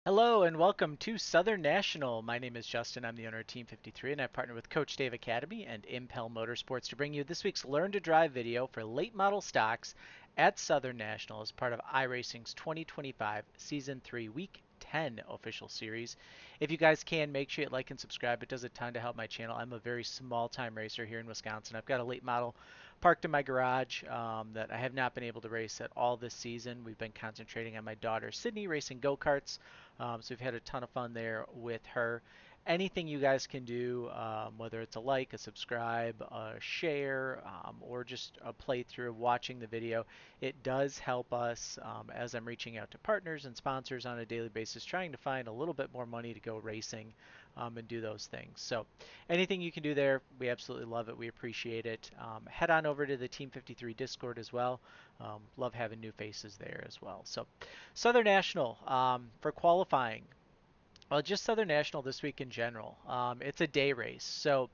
Hello and welcome to Southern National. My name is Justin. I'm the owner of Team 53 and I partner with Coach Dave Academy and Impel Motorsports to bring you this week's Learn to Drive video for late model stocks at Southern National as part of iRacing's 2025 Season 3 Week 10 official series. If you guys can, make sure you like and subscribe. It does a ton to help my channel. I'm a very small time racer here in Wisconsin. I've got a late model parked in my garage that I have not been able to race at all this season. We've been concentrating on my daughter Sydney racing go-karts. So we've had a ton of fun there with her. Anything you guys can do, whether it's a like, a subscribe, a share, or just a playthrough of watching the video, it does help us as I'm reaching out to partners and sponsors on a daily basis, trying to find a little bit more money to go racing and do those things. So anything you can do there, we absolutely love it. We appreciate it. Head on over to the Team 53 Discord as well. Love having new faces there as well. So Southern National for qualifying. Well, just Southern National this week in general. It's a day race. So,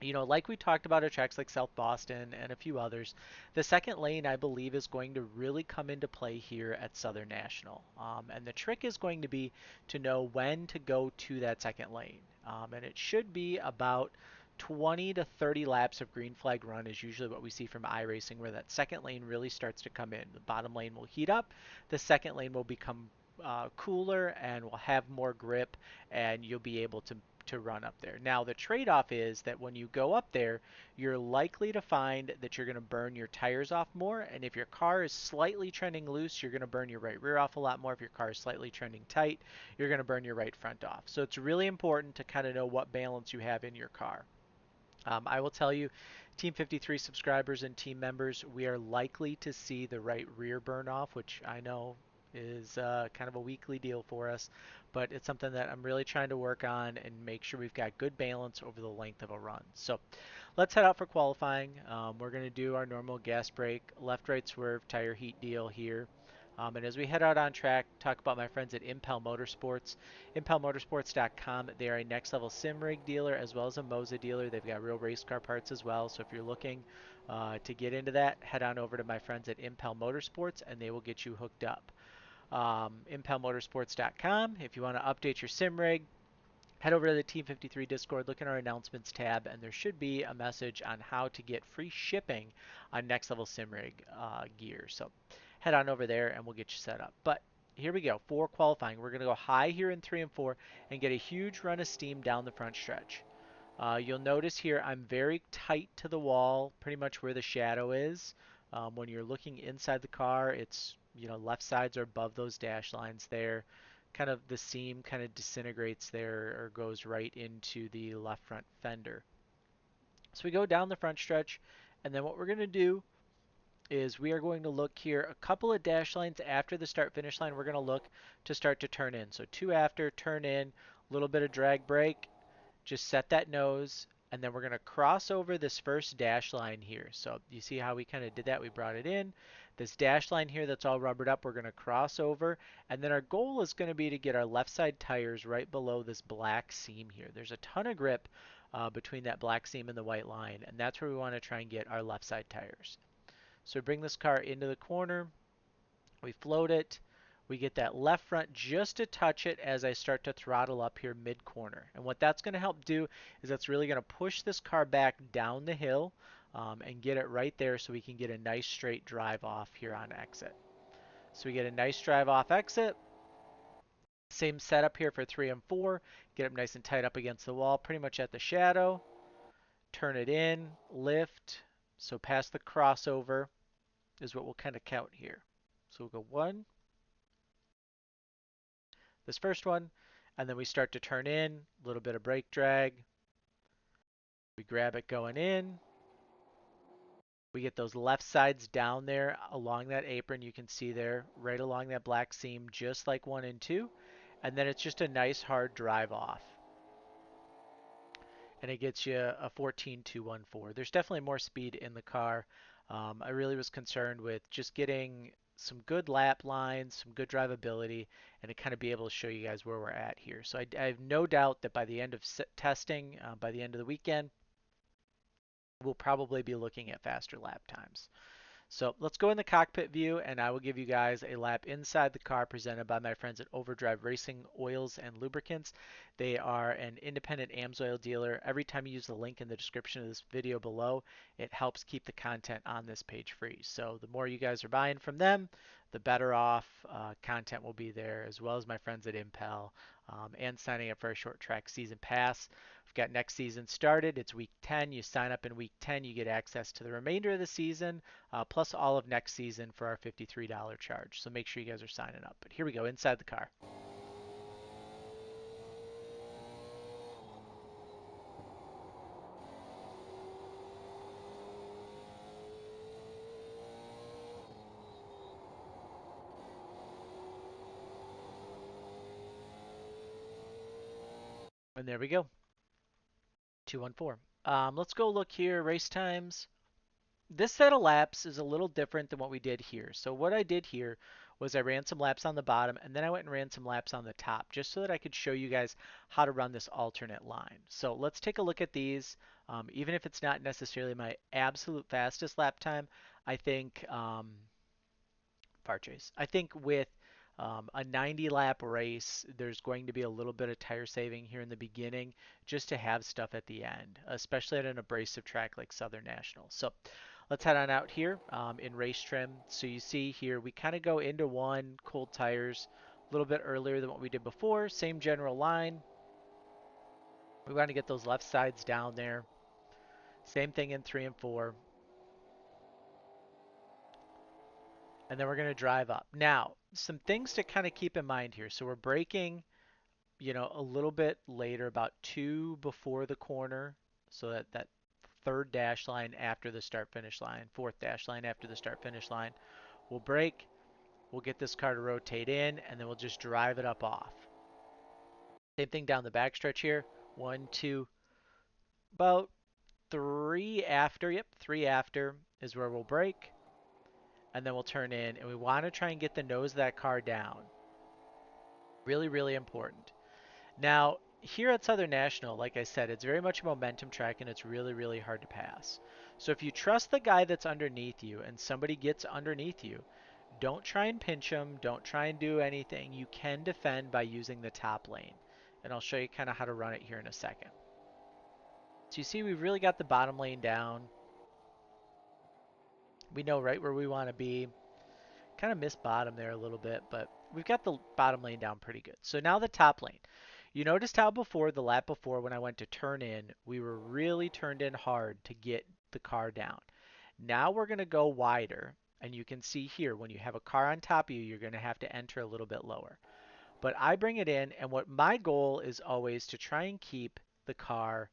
like we talked about at tracks like South Boston and a few others, the second lane, I believe, is going to really come into play here at Southern National. And the trick is going to be to know when to go to that second lane. And it should be about 20 to 30 laps of green flag run is usually what we see from iRacing, where that second lane really starts to come in. The bottom lane will heat up, the second lane will become cooler and will have more grip, and you'll be able to run up there. Now, the trade-off is that when you go up there, you're likely to find that you're going to burn your tires off more, and if your car is slightly trending loose, you're going to burn your right rear off a lot more. If your car is slightly trending tight, you're going to burn your right front off. So it's really important to kind of know what balance you have in your car. I will tell you, Team 53 subscribers and team members, we are likely to see the right rear burn off, which I know is kind of a weekly deal for us, but it's something that I'm really trying to work on and make sure we've got good balance over the length of a run. So let's head out for qualifying. We're going to do our normal gas brake, left right swerve, tire heat deal here. And as we head out on track, talk about my friends at Impel Motorsports. ImpelMotorsports.com. They are a next level sim rig dealer as well as a Moza dealer. They've got real race car parts as well. So if you're looking to get into that, head on over to my friends at Impel Motorsports and they will get you hooked up. ImpelMotorsports.com. If you want to update your sim rig, head over to the Team 53 Discord, look in our announcements tab, and there should be a message on how to get free shipping on Next Level Sim Rig gear. So head on over there and we'll get you set up. But here we go for qualifying. We're going to go high here in 3 and 4 and get a huge run of steam down the front stretch. You'll notice here I'm very tight to the wall, pretty much where the shadow is. When you're looking inside the car, it's, left sides are above those dash lines there. Kind of the seam kind of disintegrates there or goes right into the left front fender. So we go down the front stretch, and then what we're going to do is we are going to look here a couple of dash lines after the start finish line. We're going to look to start to turn in. So two after, turn in, a little bit of drag brake, just set that nose, and then we're going to cross over this first dash line here. So you see how we kind of did that? We brought it in. This dash line here that's all rubbered up, we're going to cross over, and then our goal is going to be to get our left side tires right below this black seam here. There's a ton of grip between that black seam and the white line, and that's where we want to try and get our left side tires. So we bring this car into the corner, we float it, we get that left front just to touch it as I start to throttle up here mid-corner. And what that's going to help do is that's really going to push this car back down the hill and get it right there so we can get a nice straight drive off here on exit. So we get a nice drive off exit. Same setup here for 3 and 4. Get them nice and tight up against the wall, pretty much at the shadow. Turn it in, lift. So past the crossover is what we'll kind of count here. So we'll go 1, this first one, and then we start to turn in, a little bit of brake drag. We grab it going in. We get those left sides down there along that apron you can see there, right along that black seam, just like 1 and 2. And then it's just a nice hard drive off. And it gets you a 14.214. There's definitely more speed in the car. I really was concerned with just getting some good lap lines, some good drivability, and to kind of be able to show you guys where we're at here. So I have no doubt that by the end of testing, by the end of the weekend, we'll probably be looking at faster lap times. So let's go in the cockpit view and I will give you guys a lap inside the car presented by my friends at Overdrive Racing Oils and Lubricants. They are an independent AMSOIL dealer. Every time you use the link in the description of this video below, it helps keep the content on this page free. So the more you guys are buying from them, the better off content will be there, as well as my friends at Impel, and signing up for a short track season pass. We've got next season started. It's week 10. You sign up in week 10, you get access to the remainder of the season, plus all of next season for our $53 charge. So make sure you guys are signing up. But here we go, inside the car. And there we go, 214. Let's go look here, race times. This set of laps is a little different than what we did here. So what I did here was I ran some laps on the bottom and then I went and ran some laps on the top just so that I could show you guys how to run this alternate line. So let's take a look at these. Even if it's not necessarily my absolute fastest lap time, I think far chase. I think with a 90 lap race, there's going to be a little bit of tire saving here in the beginning just to have stuff at the end, especially at an abrasive track like Southern National. So let's head on out here in race trim. So you see here, we kind of go into one, cold tires, a little bit earlier than what we did before. Same general line. We want to get those left sides down there. Same thing in 3 and 4. And then we're going to drive up. Now, some things to kind of keep in mind here. So we're braking, a little bit later, about 2 before the corner. So that third dash line after the start finish line, fourth dash line after the start finish line. We'll brake, we'll get this car to rotate in, and then we'll just drive it up off. Same thing down the backstretch here. 1, 2, about 3 after. Yep, 3 after is where we'll brake. And then we'll turn in, and we want to try and get the nose of that car down. Really, really important. Now, here at Southern National, like I said, it's very much a momentum track and it's really, really hard to pass. So if you trust the guy that's underneath you and somebody gets underneath you, don't try and pinch them. Don't try and do anything. You can defend by using the top lane. And I'll show you kind of how to run it here in a second. So you see we've really got the bottom lane down. We know right where we want to be. Kind of missed bottom there a little bit, but we've got the bottom lane down pretty good. So now the top lane. You noticed how before, the lap before, when I went to turn in, we were really turned in hard to get the car down. Now we're going to go wider, and you can see here, when you have a car on top of you, you're going to have to enter a little bit lower. But I bring it in, and what my goal is always to try and keep the car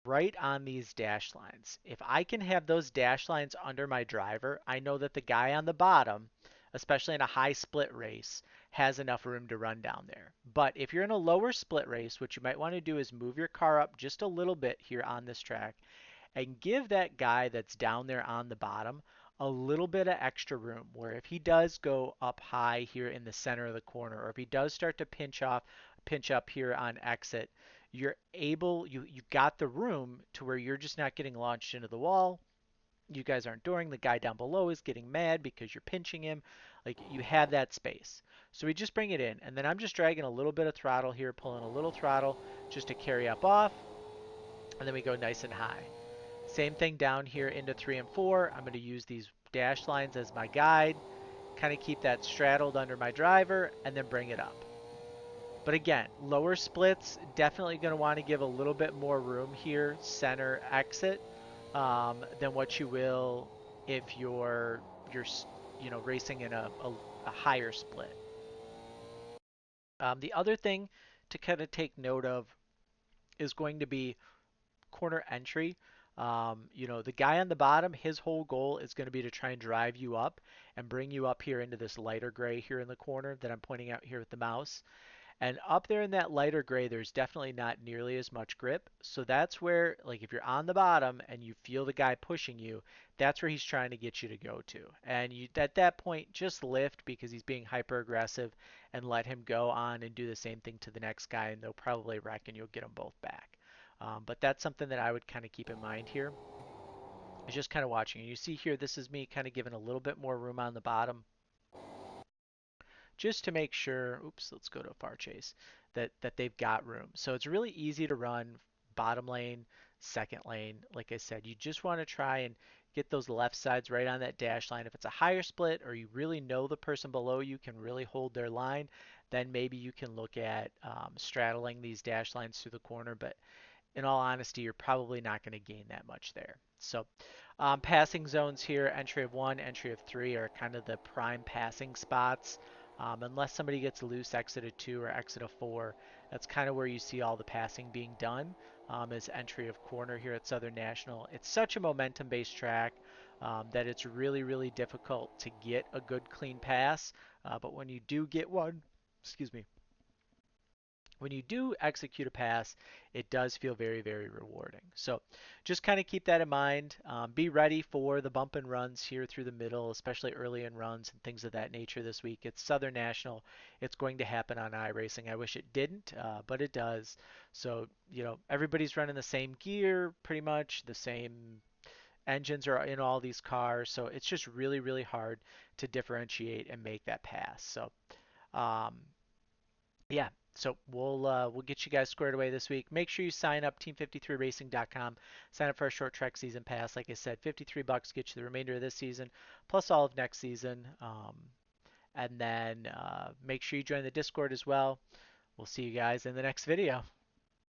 right on these dash lines. If I can have those dash lines under my driver, I know that the guy on the bottom, especially in a high split race, has enough room to run down there. But if you're in a lower split race, what you might want to do is move your car up just a little bit here on this track and give that guy that's down there on the bottom a little bit of extra room, where if he does go up high here in the center of the corner, or if he does start to pinch up here on exit, you got the room to where you're just not getting launched into the wall. You guys aren't doing, the guy down below is getting mad because you're pinching him. Like, you have that space. So we just bring it in, and then I'm just dragging a little bit of throttle here, pulling a little throttle just to carry up off, and then we go nice and high. Same thing down here into 3 and 4. I'm going to use these dash lines as my guide, kind of keep that straddled under my driver, and then bring it up. But again, lower splits, definitely going to want to give a little bit more room here, center exit, than what you will if you're racing in a higher split. The other thing to kind of take note of is going to be corner entry. The guy on the bottom, his whole goal is going to be to try and drive you up and bring you up here into this lighter gray here in the corner that I'm pointing out here with the mouse. And up there in that lighter gray, there's definitely not nearly as much grip. So that's where, like, if you're on the bottom and you feel the guy pushing you, that's where he's trying to get you to go to. And you, at that point, just lift because he's being hyper aggressive and let him go on and do the same thing to the next guy, and they'll probably wreck and you'll get them both back. But that's something that I would kind of keep in mind here. is just kind of watching. And you see here, this is me kind of giving a little bit more room on the bottom just to make sure, oops, let's go to a far chase, that they've got room. So it's really easy to run bottom lane, second lane. Like I said, you just want to try and get those left sides right on that dash line. If it's a higher split or you really know the person below you can really hold their line, then maybe you can look at straddling these dash lines through the corner. But in all honesty, you're probably not going to gain that much there. So passing zones here, entry of 1, entry of 3 are kind of the prime passing spots. Unless somebody gets loose, exit of 2 or exit of 4, that's kind of where you see all the passing being done is entry of corner here at Southern National. It's such a momentum-based track that it's really, really difficult to get a good clean pass. But when you do get one, excuse me, when you do execute a pass, it does feel very, very rewarding. So just kind of keep that in mind. Be ready for the bump and runs here through the middle, especially early in runs and things of that nature this week. It's Southern National. It's going to happen on iRacing. I wish it didn't, but it does. So, everybody's running the same gear, pretty much the same engines are in all these cars. So it's just really, really hard to differentiate and make that pass. So, um, yeah, so we'll get you guys squared away this week. Make sure you sign up team53racing.com. Sign up for our short track season pass. Like I said, 53 bucks gets you the remainder of this season plus all of next season. And then make sure you join the Discord as well. We'll see you guys in the next video.